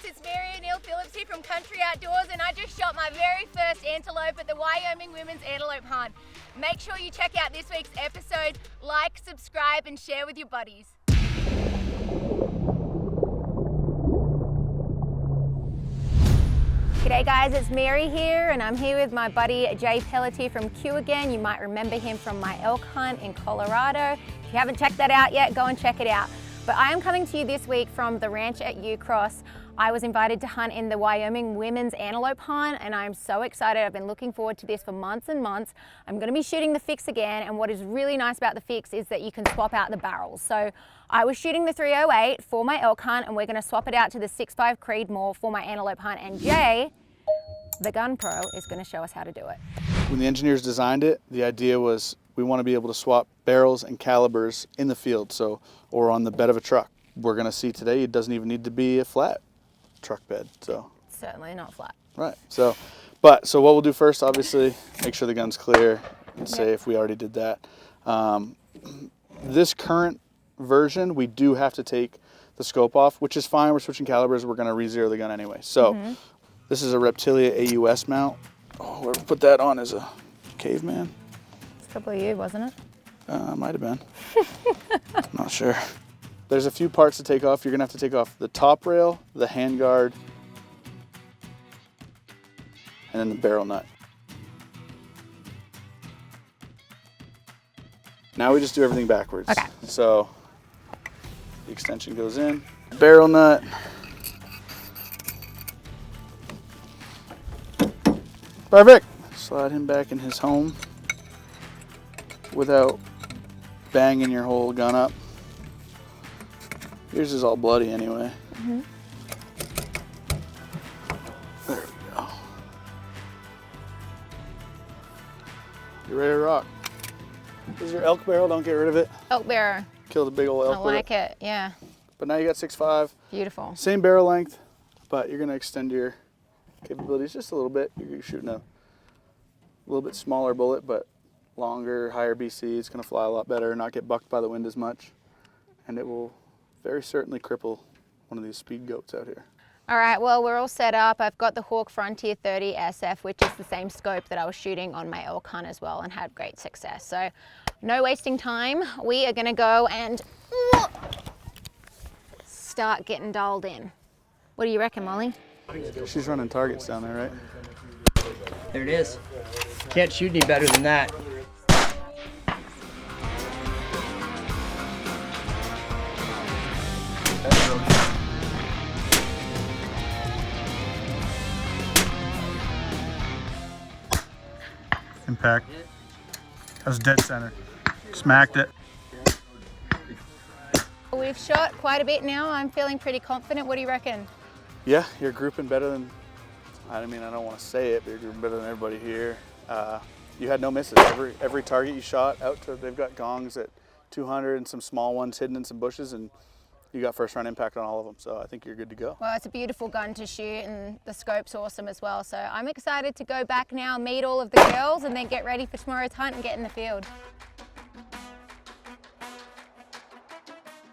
it's Mary Phillips here from Country Outdoors, and I just shot my very first antelope at the Wyoming Women's Antelope Hunt. Make sure you check out this week's episode, like, subscribe, and share with your buddies. G'day guys, it's Mary here, and I'm here with my buddy Jay Pelletier from Q again. You might remember him from my elk hunt in Colorado. If you haven't checked that out yet, go and check it out. But I am coming to you this week from the ranch at Ucross. I was invited to hunt in the Wyoming Women's Antelope Hunt, and I'm so excited. I've been looking forward to this for months and months. I'm going to be shooting the fix again, and what is really nice about the fix is that you can swap out the barrels. So I was shooting the 308 for my elk hunt, and we're going to swap it out to the 6.5 Creedmoor for my antelope hunt, and Jay, the gun pro, is going to show us how to do it. When the engineers designed it, the idea was we want to be able to swap barrels and calibers in the field, or on the bed of a truck. We're going to see today it doesn't even need to be a flat truck bed. So certainly not flat. Right. So what we'll do first, obviously, make sure the gun's clear and safe. We already did that. This current version, we do have to take the scope off, which is fine. We're switching calibers. We're going to re-zero the gun anyway. So this is a Reptilia AUS mount. Oh, whoever put that on is a caveman. It's probably you, wasn't it? Might have been. I'm not sure. There's a few parts to take off. You're gonna have to take off the top rail, the handguard, and then the barrel nut. Now we just do everything backwards. Okay. So the extension goes in, barrel nut, perfect. Slide him back in his home without banging your whole gun up. Yours is all bloody anyway. There we go. You ready to rock? This is your elk barrel, don't get rid of it. Elk barrel. Kill the big old elk. I like it, yeah. But now you got 6.5. Beautiful. Same barrel length, but you're gonna extend your capabilities just a little bit. You're shooting a little bit smaller bullet, but longer, higher BC. It's gonna fly a lot better, not get bucked by the wind as much, and it will very certainly cripple one of these speed goats out here. All right, well, we're all set up. I've got the Hawk Frontier 30 SF, which is the same scope that I was shooting on my elk hunt as well, and had great success. So no wasting time. We are gonna go and start getting dialed in. What do you reckon, Molly? She's running targets down there, right? There it is. Can't shoot any better than that. Impact. That was dead center. Smacked it. We've shot quite a bit now. I'm feeling pretty confident. What do you reckon? Yeah, you're grouping better than, I mean, I don't want to say it, but you're grouping better than everybody here. You had no misses. Every target you shot out to, they've got gongs at 200 and some small ones hidden in some bushes, and you got first round impact on all of them. So I think you're good to go. Well, it's a beautiful gun to shoot, and the scope's awesome as well. So I'm excited to go back now, meet all of the girls, and then get ready for tomorrow's hunt and get in the field.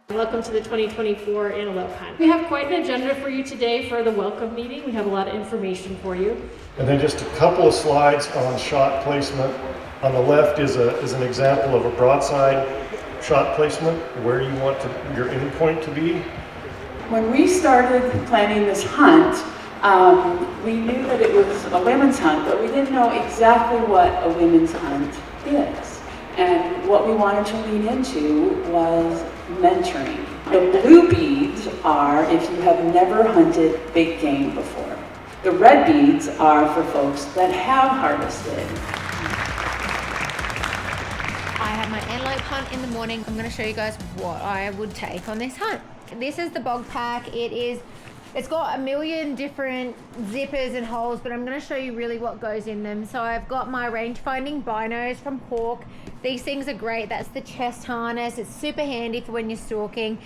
Welcome to the 2024 Antelope Hunt. We have quite an agenda for you today for the welcome meeting. We have a lot of information for you. And then just a couple of slides on shot placement. On the left is an example of a broadside shot placement, where you want your aim point to be. When we started planning this hunt, we knew that it was a women's hunt, but we didn't know exactly what a women's hunt is. And what we wanted to lean into was mentoring. The blue beads are if you have never hunted big game before. The red beads are for folks that have harvested. I have my antelope hunt in the morning. I'm going to show you guys what I would take on this hunt. This is the bog pack. It's got a million different zippers and holes, but I'm going to show you really what goes in them. So I've got my range finding binos from Hawk. These things are great. That's the chest harness. It's super handy for when you're stalking.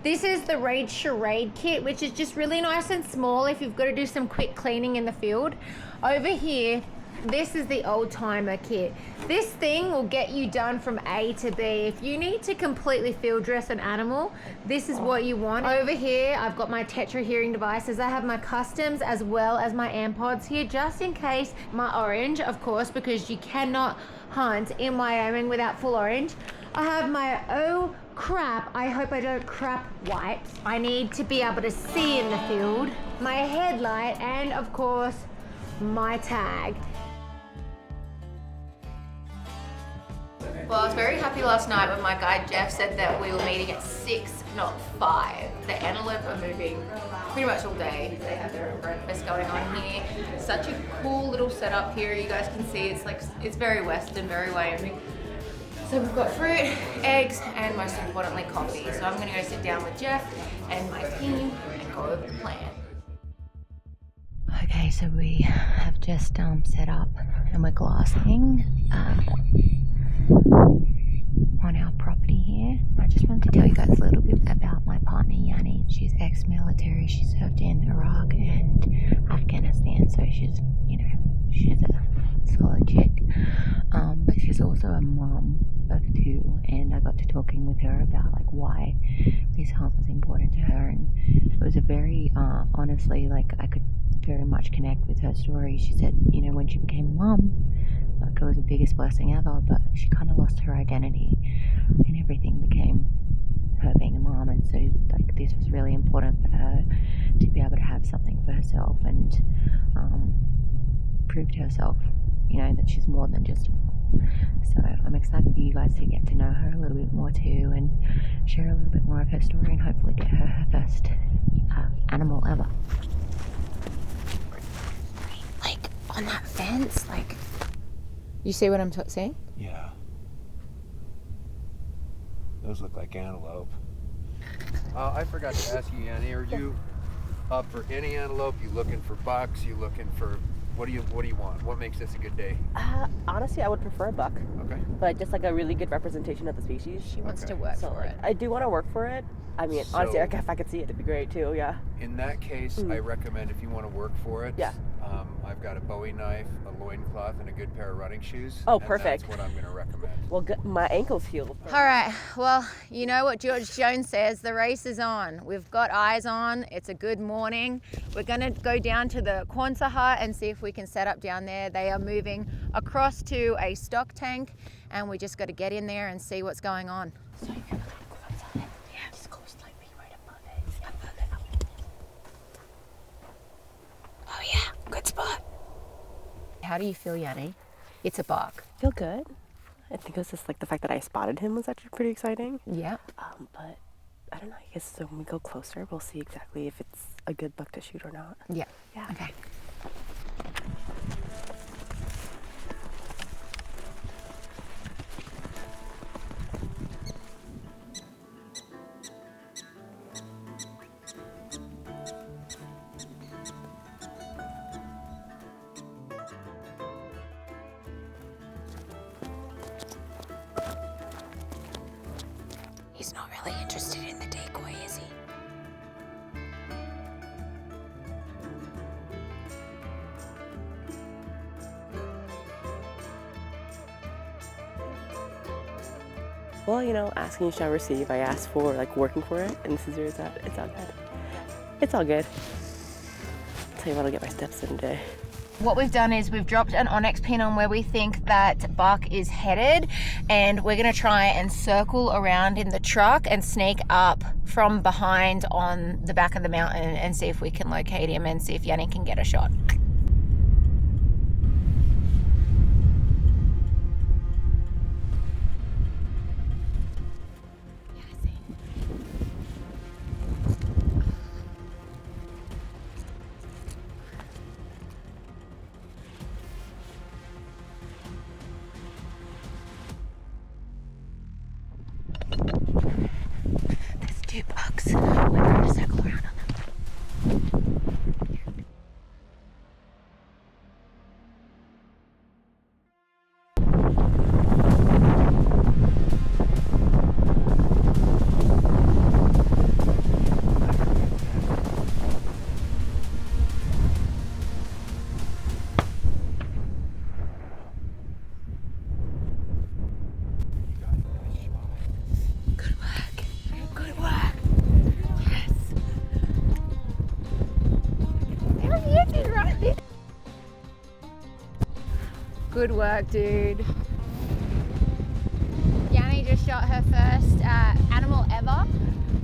This is the range charade kit, which is just really nice and small if you've got to do some quick cleaning in the field. Over here This is the old timer kit. This thing will get you done from A to B. If you need to completely field dress an animal, this is what you want. Over here, I've got my Tetra hearing devices. I have my customs as well as my AirPods here, just in case. My orange, of course, because you cannot hunt in Wyoming without full orange. I have my, oh crap, I hope I don't crap wipes. I need to be able to see in the field. My headlight, and of course, my tag. Well, I was very happy last night when my guide Jeff said that we were meeting at 6, not 5. The Antelope are moving pretty much all day. They have their own breakfast going on here. Such a cool little setup here. You guys can see it's very Western, very Wyoming. So we've got fruit, eggs, and most importantly coffee. So I'm gonna go sit down with Jeff and my team and go over the plan. Okay, so we have just set up and we're glassing on our property here. I just wanted to tell you guys a little bit about my partner Yanny. She's ex-military. She served in Iraq and Afghanistan, so she's a solid chick. But she's also a mom of 2, and I got to talking with her about like why this hunt was important to her, and it was a very honestly, like, I could very much connect with her story. She said, you know, when she became a mom, like, it was the biggest blessing ever, but she kind of lost her identity and everything became her being a mom, and so like this was really important for her to be able to have something for herself and prove to herself, you know, that she's more than just a mom. So I'm excited for you guys to get to know her a little bit more too and share a little bit more of her story and hopefully get her first animal ever. Like on that fence, like, you see what I'm saying? Yeah. Those look like antelope. I forgot to ask you, Yanny, are you up for any antelope? You looking for bucks? You looking for, what do you want? What makes this a good day? Honestly, I would prefer a buck. Okay. But just like a really good representation of the species. She wants to work for it. I do want to work for it. I mean, honestly, if I could see it, it'd be great too, yeah. In that case, I recommend if you want to work for it, yeah. I've got a Bowie knife, a loincloth, and a good pair of running shoes. Oh, perfect. That's what I'm going to recommend. Well, my ankle's healed. All right, well, you know what George Jones says, the race is on. We've got eyes on, it's a good morning. We're gonna go down to the Quonset hut and see if we can set up down there. They are moving across to a stock tank and we just gotta get in there and see what's going on. So you're gonna Quonset hut? Yeah, just go slightly right above it. Oh yeah, good spot. How do you feel, Yanny? It's a buck. I feel good. I think it was just like the fact that I spotted him was actually pretty exciting. Yeah. But I don't know, I guess so when we go closer, we'll see exactly if it's a good buck to shoot or not. Yeah. Yeah. Okay. He's not really interested in the decoy, is he? Well, you know, asking you shall receive. I asked for like working for it, and scissors, it's all good. It's all good. I'll tell you what, I'll get my steps in today. What we've done is we've dropped an onyx pin on where we think that buck is headed, and we're gonna try and circle around in the truck and sneak up from behind on the back of the mountain and see if we can locate him and see if Yanny can get a shot. There's 2 bucks. We're going to circle around on them. Yanny right there. Good work, dude. Yanny just shot her first animal ever.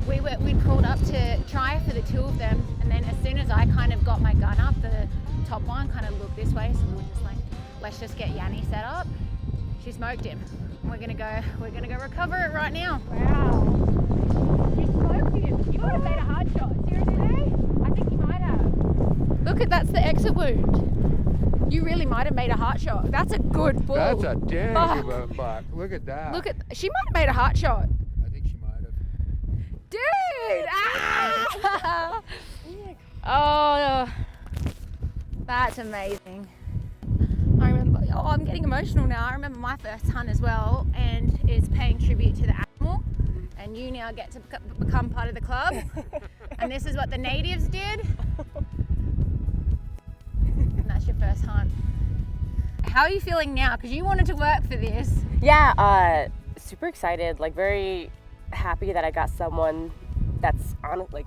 We'd pulled up to try for the two of them, and then as soon as I kind of got my gun up, the top one kind of looked this way, so we were just like, let's just get Yanny set up. She smoked him. We're gonna go recover it right now. Wow. You smoked him. You might have made a hard shot. Seriously? I think you might have. Look at, that's the exit wound. You really might have made a heart shot. That's a good bull. That's a damn good buck. Look at that. Look at, she might have made a heart shot. I think she might have. Dude! Ah! Oh, that's amazing. I remember, oh, I'm getting emotional now. I remember my first hunt as well, and it's paying tribute to the animal. And you now get to become part of the club. And this is what the natives did. And that's your first hunt. How are you feeling now? Because you wanted to work for this. Yeah, super excited, like very happy that I got someone that's on, like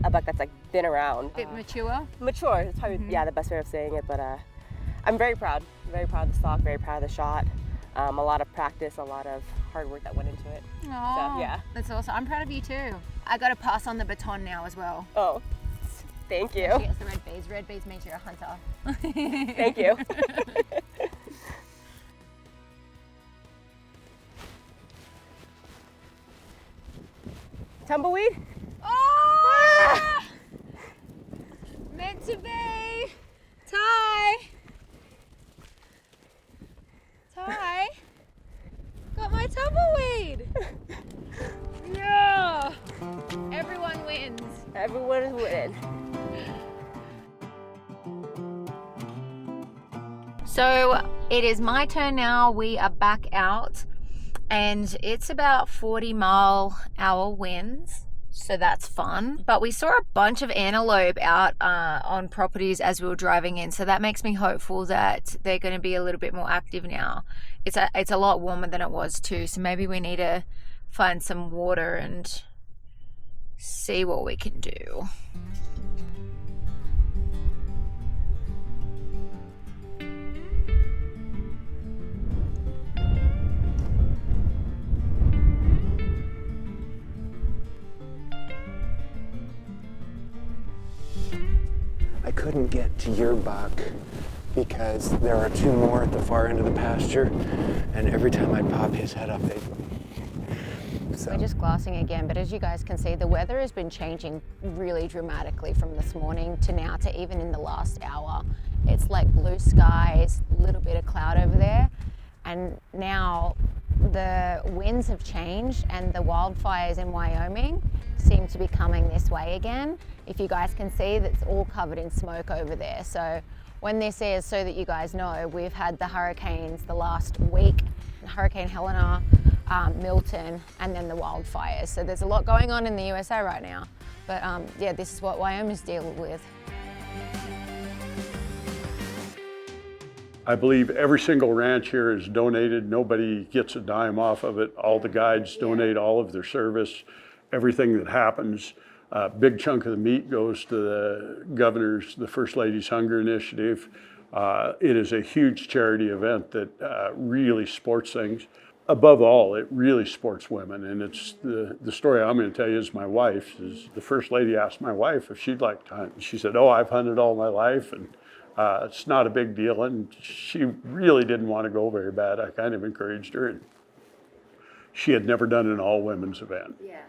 a buck that's like been around. A bit mature? Mature, it's probably, yeah, the best way of saying it, but I'm very proud of the stock, very proud of the shot. A lot of practice, a lot of hard work that went into it. Oh, so, yeah. That's awesome. I'm proud of you too. I got to pass on the baton now as well. Oh, thank you. She gets the red beads. Red beads means you're a hunter. Thank you. Tumbleweed? Oh! Meant to be. Ty. Got my tumbleweed. Yeah. Everyone wins. Everyone is winning. So it is my turn now. We are back out, and it's about 40-mile-an-hour winds, so that's fun. But we saw a bunch of antelope out on properties as we were driving in, so that makes me hopeful that they're going to be a little bit more active now. It's a lot warmer than it was too, so maybe we need to find some water and see what we can do. I couldn't get to your buck because there are two more at the far end of the pasture, and every time I'd pop his head up, We're just glassing again, but as you guys can see, the weather has been changing really dramatically from this morning to now to even in the last hour. It's like blue skies, a little bit of cloud over there, and now the winds have changed and the wildfires in Wyoming seem to be coming this way again. If you guys can see, that's all covered in smoke over there. So when this is, so that you guys know, we've had the hurricanes the last week, Hurricane Helena, Milton, and then the wildfires. So there's a lot going on in the USA right now. But yeah, this is what Wyoming's dealing with. I believe every single ranch here is donated. Nobody gets a dime off of it. All the guides donate all of their service, everything that happens. A big chunk of the meat goes to the governor's, the First Lady's Hunger Initiative. It is a huge charity event that really supports things. Above all, it really supports women. And it's the story I'm going to tell you is my wife's. Is the First Lady asked my wife if she'd like to hunt. She said, "Oh, I've hunted all my life, and it's not a big deal." And she really didn't want to go very bad. I kind of encouraged her. And she had never done an all-women's event. Yeah.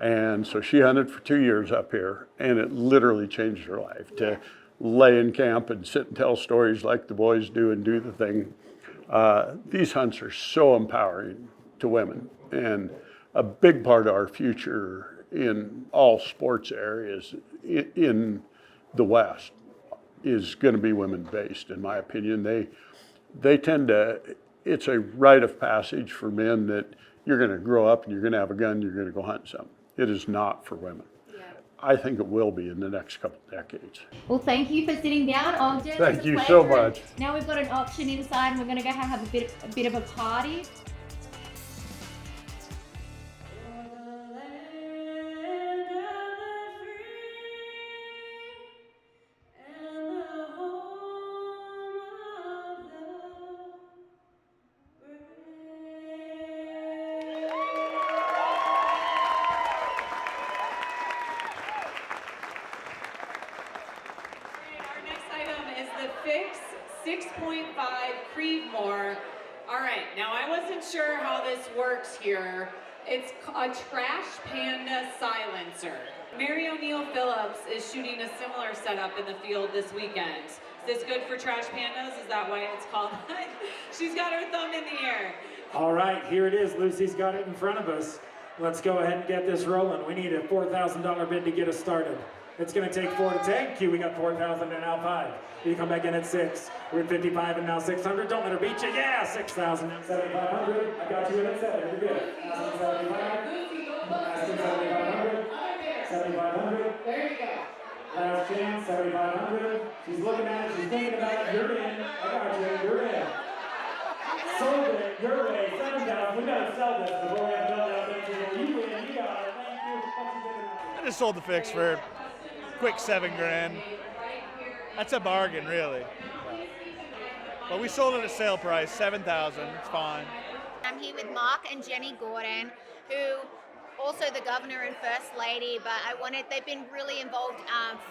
And so she hunted for 2 years up here, and it literally changed her life. To lay in camp and sit and tell stories like the boys do and do the thing. These hunts are so empowering to women, and a big part of our future in all sports areas in the West is going to be women-based, in my opinion. They tend to, it's a rite of passage for men that you're going to grow up and you're going to have a gun, you're going to go hunt something. It is not for women. Yeah. I think it will be in the next couple of decades. Well, thank you for sitting down, Ogden. Thank you so much. Now we've got an auction inside, and we're going to go have a bit of a party. 6, 6.5 Creedmoor. All right, now I wasn't sure how this works here. It's a Trash Panda silencer. Mary O'Neill Phillips is shooting a similar setup in the field this weekend. Is this good for Trash Pandas? Is that why it's called that? She's got her thumb in the air. All right, here it is. Lucy's got it in front of us. Let's go ahead and get this rolling. We need a $4,000 bid to get us started. It's going to take 4 to take. Q, we got 4,000 and now 5. You come back in at 6. We're at 55 and now 600. Don't let her beat you. Yeah, 6,000 and 7,500. I got you in at 7. You're good. 7,500. 7,500. 7,500. There you go. Last chance, 7,500. She's looking at it. She's thinking about it. You're in. I got you. You're in. Sold it. Your way. 7,000. We got to sell this before we have to build out there. You win. You got it. Thank you. I just sold the fix for quick $7,000. That's a bargain, really. But we sold it at sale price, $7,000. It's fine. I'm here with Mark and Jenny Gordon, who also the governor and first lady, but they've been really involved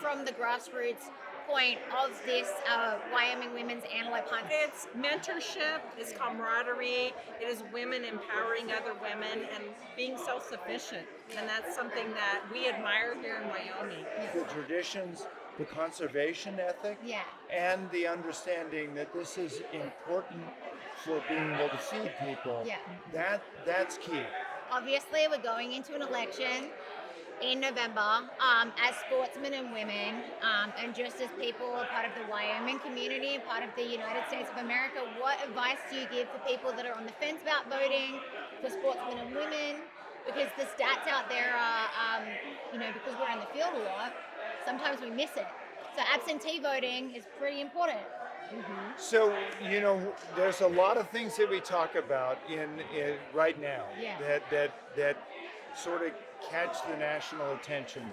from the grassroots point of this Wyoming Women's Antelope Hunt. It's mentorship, it's camaraderie, it is women empowering other women and being self-sufficient. And that's something that we admire here in Wyoming. The traditions, the conservation ethic, and the understanding that this is important for being able to feed people. That's key. Obviously, we're going into an election in November as sportsmen and women, and just as people, a part of the Wyoming community, part of the United States of America. What advice do you give for people that are on the fence about voting, for sportsmen and women? Because the stats out there are, because we're in the field a lot, sometimes we miss it. So absentee voting is pretty important. So, there's a lot of things that we talk about in right now that sort of catch the national attention.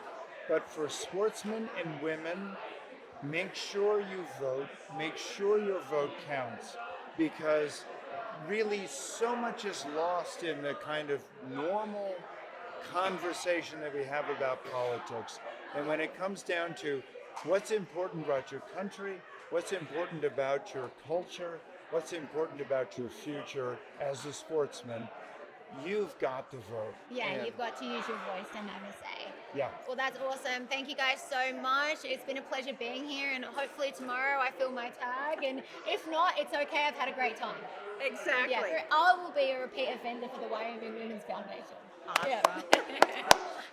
But for sportsmen and women, make sure you vote, make sure your vote counts, because really so much is lost in the kind of normal conversation that we have about politics. And when it comes down to what's important about your country, what's important about your culture, what's important about your future as a sportsman, you've got to vote. You've got to use your voice and have a say. Well, that's awesome. Thank you guys so much. It's been a pleasure being here, and hopefully tomorrow I fill my tag, and if not, it's okay. I've had a great time. Exactly. I will be a repeat offender for the Wyoming Women's Foundation. Awesome.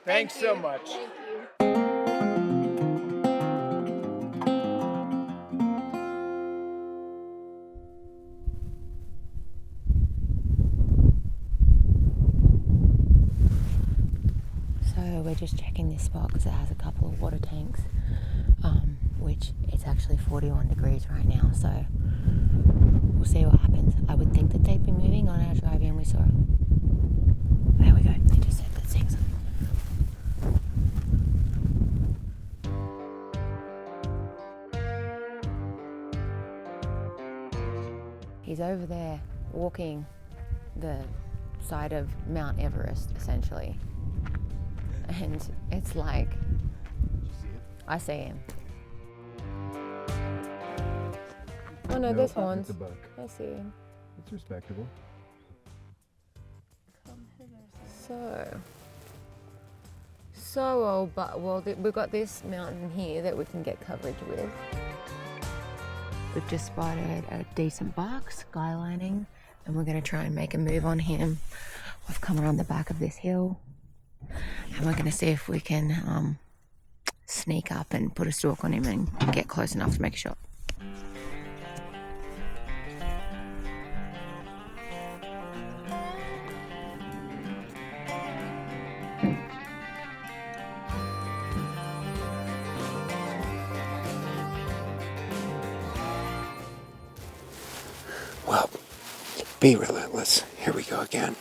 Thanks so much. Thank you. We're just checking this spot because it has a couple of water tanks, which it's actually 41 degrees right now, so we'll see what happens. I would think that they'd be moving on our drive in. We saw it. There we go. They just said that saying something. He's over there walking the side of Mount Everest, essentially. And it's like, did you see it? I see him. Oh no, there's horns. I see him. It's respectable. So old, but we've got this mountain here that we can get coverage with. We've just spotted a decent buck skylining, and we're going to try and make a move on him. We've come around the back of this hill. And we're going to see if we can sneak up and put a stalk on him and get close enough to make a shot. Well, be relentless. Here we go again.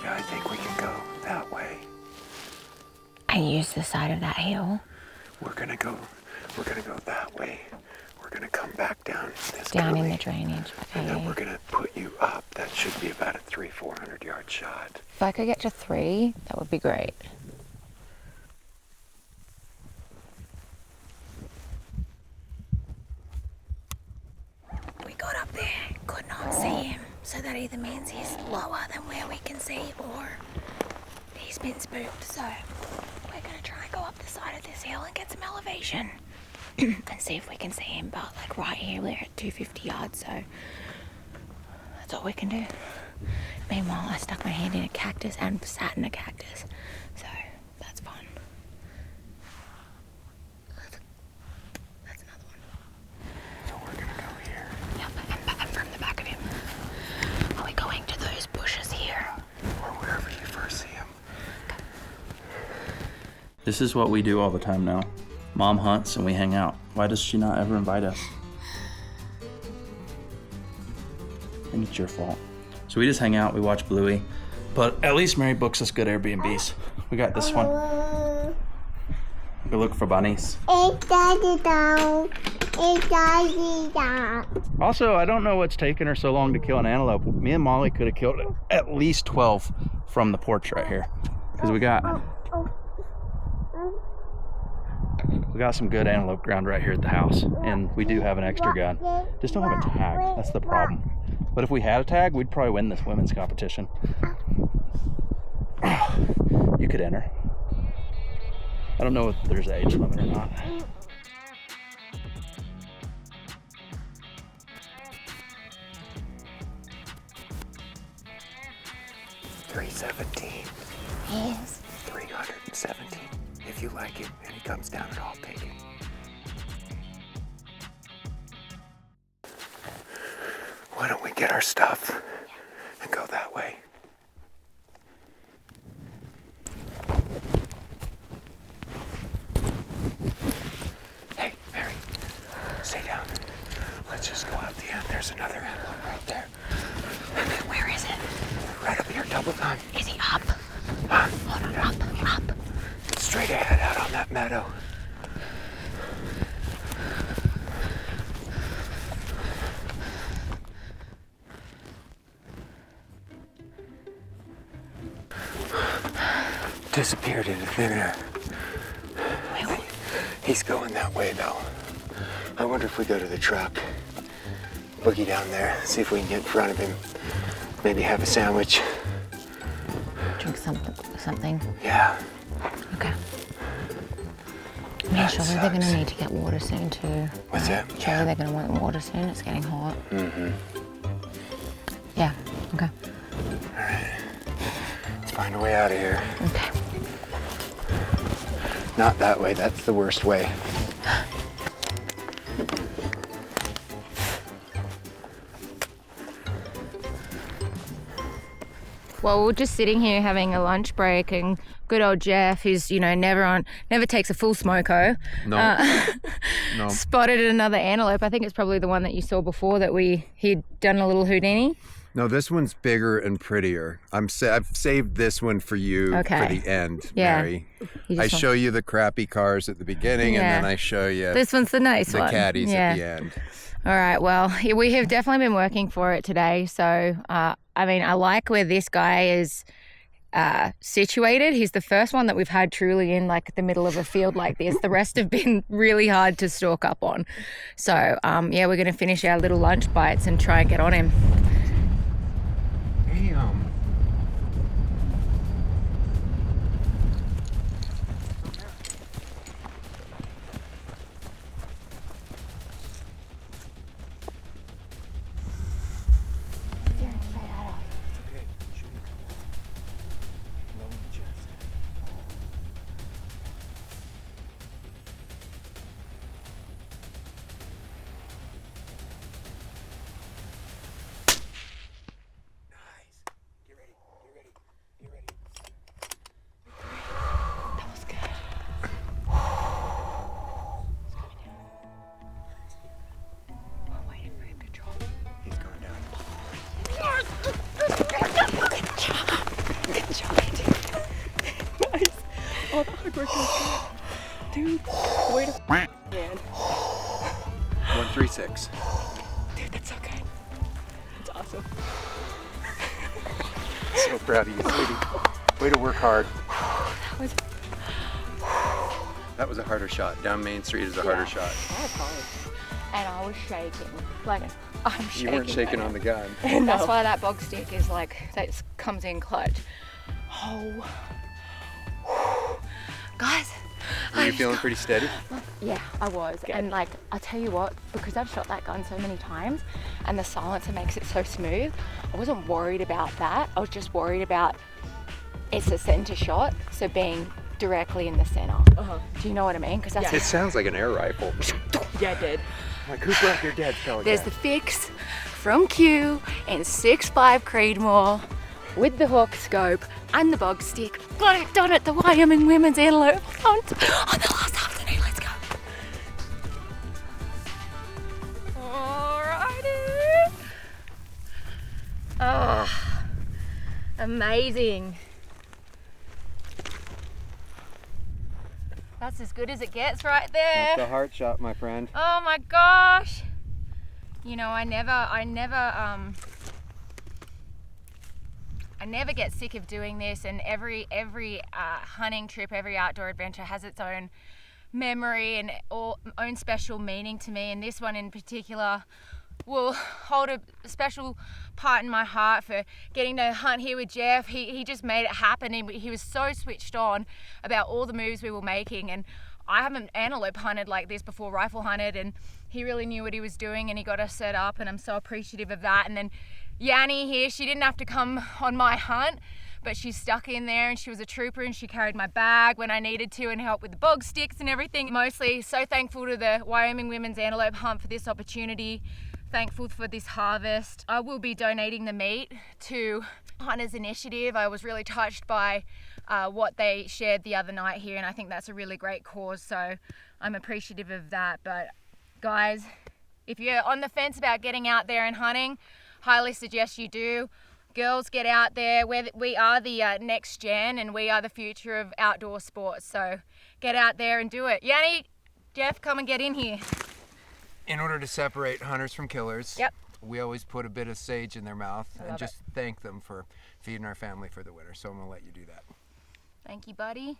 Yeah, I think we can go that way. And use the side of that hill. We're gonna go that way. We're gonna come back down this down gully, in the drainage. Okay. And then we're gonna put you up. That should be about a 300-400 yard shot. If I could get to 3, that would be great. So that either means he's lower than where we can see or he's been spooked. So we're gonna try and go up the side of this hill and get some elevation and see if we can see him. But like right here, we're at 250 yards, so that's all we can do. Meanwhile, I stuck my hand in a cactus and sat in a cactus, so that's fun. That's another one. So we're gonna go here. Yep, and from the back of him. Are we going to those bushes here? Or wherever you first see him. This is what we do all the time now. Mom hunts and we hang out. Why does she not ever invite us? I think it's your fault. So we just hang out, we watch Bluey, but at least Mary books us good Airbnbs. We got this one. We look for bunnies. Also, I don't know what's taking her so long to kill an antelope. Me and Molly could have killed at least 12 from the porch right here. Because we got some good antelope ground right here at the house. And we do have an extra gun. Just don't have a tag, that's the problem. But if we had a tag, we'd probably win this women's competition. You could enter. I don't know if there's an age limit or not. $317. Yes. 317. If you like it and he comes down at all, take it. Why don't we get our stuff and go that way? Hey, Mary, stay down. Let's just go out the end. There's another antelope right there. Where is it? Right up here, double time. Is he up? Huh? Hold on, Yeah. up. It's straight ahead out on that meadow. Disappeared into thin air. He's going that way though. I wonder if we go to the truck, boogie down there, see if we can get in front of him, maybe have a sandwich. Drink something. Yeah. Okay. Yeah, surely they're gonna need to get water soon too. What's that? Surely they're gonna want water soon. It's getting hot. Mm-hmm. Yeah. Okay. All right. Let's find a way out of here. Okay. Not that way. That's the worst way. Well, we're just sitting here having a lunch break, and good old Jeff, who's never takes a full smoko. No. No. Spotted another antelope. I think it's probably the one that you saw before that he'd done a little Houdini. No, this one's bigger and prettier. I've saved this one for you for the end, Mary. I show you the crappy cars at the beginning, and then I show you this one's the nice one. The caddies at the end. All right, well, we have definitely been working for it today. So, I like where this guy is situated. He's the first one that we've had truly in like the middle of a field like this. The rest have been really hard to stalk up on. So, we're going to finish our little lunch bites and try and get on him. Oh, the hard work is good. Dude, way to man. 136. Dude, that's okay. That's awesome. So proud of you, sweetie. Way to work hard. That was a harder shot. Down Main Street is a harder shot. And I was shaking. Like I'm You shaking. weren't shaking on the gun. That's why that bog stick is like, that comes in clutch. Oh. Guys. Were you feeling pretty steady? Yeah, I was. Good. And like, I'll tell you what, because I've shot that gun so many times and the silencer makes it so smooth, I wasn't worried about that. I was just worried about it's a center shot, so being directly in the center. Do you know what I mean? Because that's It sounds like an air rifle. Yeah, it did. Like, who broke your dad's pellet There's gun? the fix from Q in 6.5 Creedmoor with the hawk scope and the bog stick. Got it done at the Wyoming Women's Antelope Hunt on the last afternoon. Let's go. Alrighty. Oh, amazing. That's as good as it gets right there. That's a heart shot, my friend. Oh my gosh. You know, I never get sick of doing this, and every hunting trip, every outdoor adventure has its own memory and own special meaning to me, and this one in particular will hold a special part in my heart for getting to hunt here with Jeff. He just made it happen, and he was so switched on about all the moves we were making, and I haven't antelope hunted like this before, rifle hunted, and he really knew what he was doing, and he got us set up, and I'm so appreciative of that. And then Yanny here, she didn't have to come on my hunt, but she stuck in there and she was a trooper, and she carried my bag when I needed to and helped with the bog sticks and everything. Mostly so thankful to the Wyoming Women's Antelope Hunt for this opportunity. Thankful for this harvest. I will be donating the meat to Hunters Initiative. I was really touched by what they shared the other night here, and I think that's a really great cause, so I'm appreciative of that. But guys, if you're on the fence about getting out there and hunting, highly suggest you do. Girls, get out there. We are the next gen, and we are the future of outdoor sports, so get out there and do it. Yanny, Jeff, come and get in here. In order to separate hunters from killers, Yep. we always put a bit of sage in their mouth and love just thank them for feeding our family for the winter. So I'm going to let you do that. Thank you, buddy.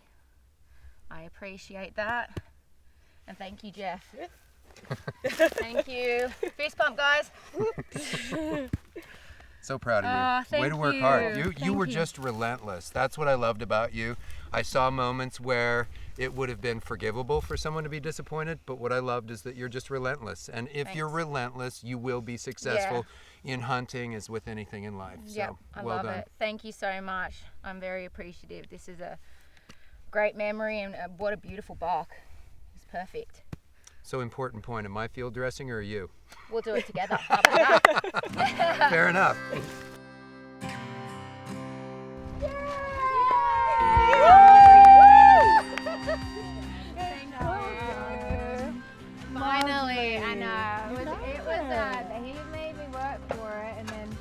I appreciate that. And thank you, Jeff. Thank you. Fist pump, guys. So proud of you. Way to work hard. You were just relentless. That's what I loved about you. I saw moments where it would have been forgivable for someone to be disappointed, but what I loved is that you're just relentless. And if you're relentless, you will be successful in hunting as with anything in life. So, Yep, I well love done. it. Thank you so much. I'm very appreciative. This is a great memory, and what a beautiful buck. It's perfect. So important point, am I field dressing or are you? We'll do it together. How about that? Fair enough. Finally, I know. He made me work for it, and then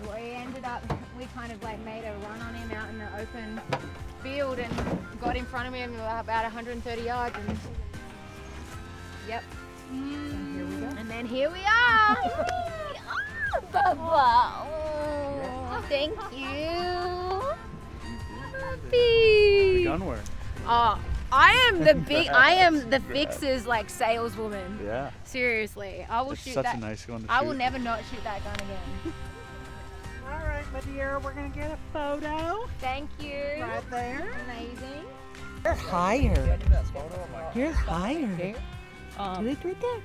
we ended up, we kind of like made a run on him out in the open field and got in front of him about 130 yards, and yep. And then here we are. Bubba. Oh, thank you. Puppy. Gun work. Oh, I am the fixes like saleswoman. Yeah. Seriously, I will shoot such that. a nice gun to I shoot. will never not shoot that gun again. All right, my dear, we're gonna get a photo. Thank you. Right there. Amazing. You're higher. You're higher. Do it right there.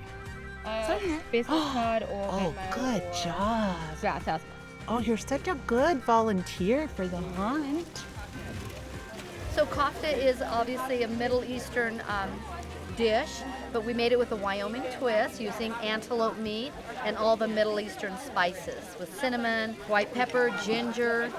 Business card or Oh, Venmo good or job. South. Oh, you're such a good volunteer for the hunt. So kofta is obviously a Middle Eastern dish, but we made it with a Wyoming twist using antelope meat and all the Middle Eastern spices with cinnamon, white pepper, ginger,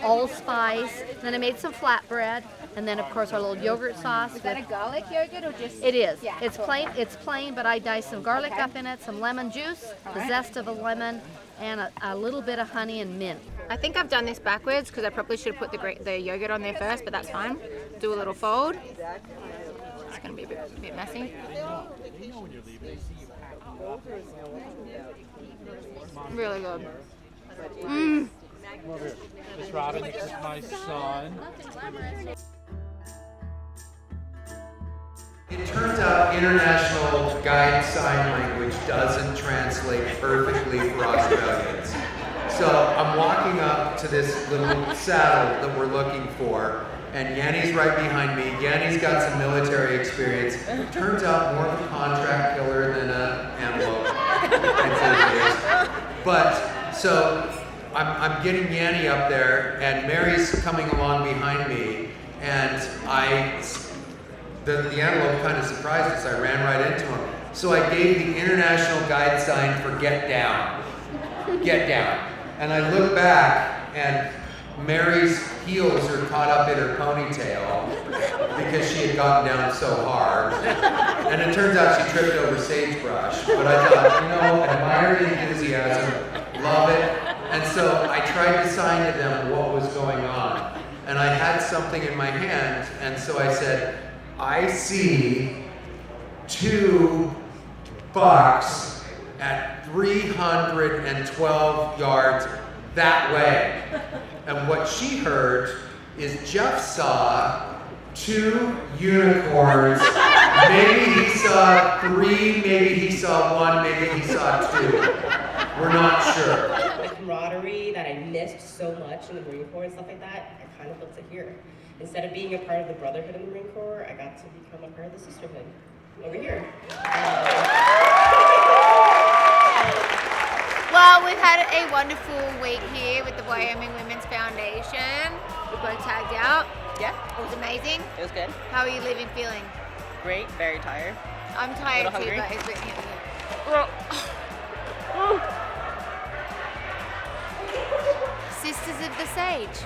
allspice. Then I made some flatbread, and then of course our little yogurt sauce. Is that a garlic yogurt or just? It is. Yeah. It's plain. It's plain, but I diced some garlic up in it, some lemon juice, the zest of a lemon, and a little bit of honey and mint. I think I've done this backwards because I probably should have put the yogurt on there first, but that's fine. Do a little fold. It's going to be a bit messy. Really good. Mmm. Miss Robin, this is my son. It turns out international guide sign language doesn't translate perfectly for Australians. So I'm walking up to this little saddle that we're looking for, and Yanny's right behind me. Yanny's got some military experience. Turns out more of a contract killer than an antelope enthusiast. But so I'm getting Yanny up there, and Mary's coming along behind me, and the antelope kind of surprised us. I ran right into him. So I gave the international guide sign for get down. Get down. And I look back, and Mary's heels are caught up in her ponytail because she had gotten down so hard. And it turns out she tripped over sagebrush. But I thought, you know, admire the enthusiasm, love it. And so I tried to sign to them what was going on. And I had something in my hand, and so I said, I see 2 bucks at 312 yards that way. And what she heard is Jeff saw 2 unicorns. Maybe he saw 3, maybe he saw 1, maybe he saw 2. We're not sure. The camaraderie that I missed so much in the Marine Corps and stuff like that, I kind of felt it here. Instead of being a part of the brotherhood in the Marine Corps, I got to become a part of the sisterhood over here. Well, we've had a wonderful week here with the Wyoming Women's Foundation. We both tagged out. Yeah. It was amazing. It was good. How are you leaving feeling? Great, very tired. I'm tired A little too, hungry. but it's really Sisters of the Sage.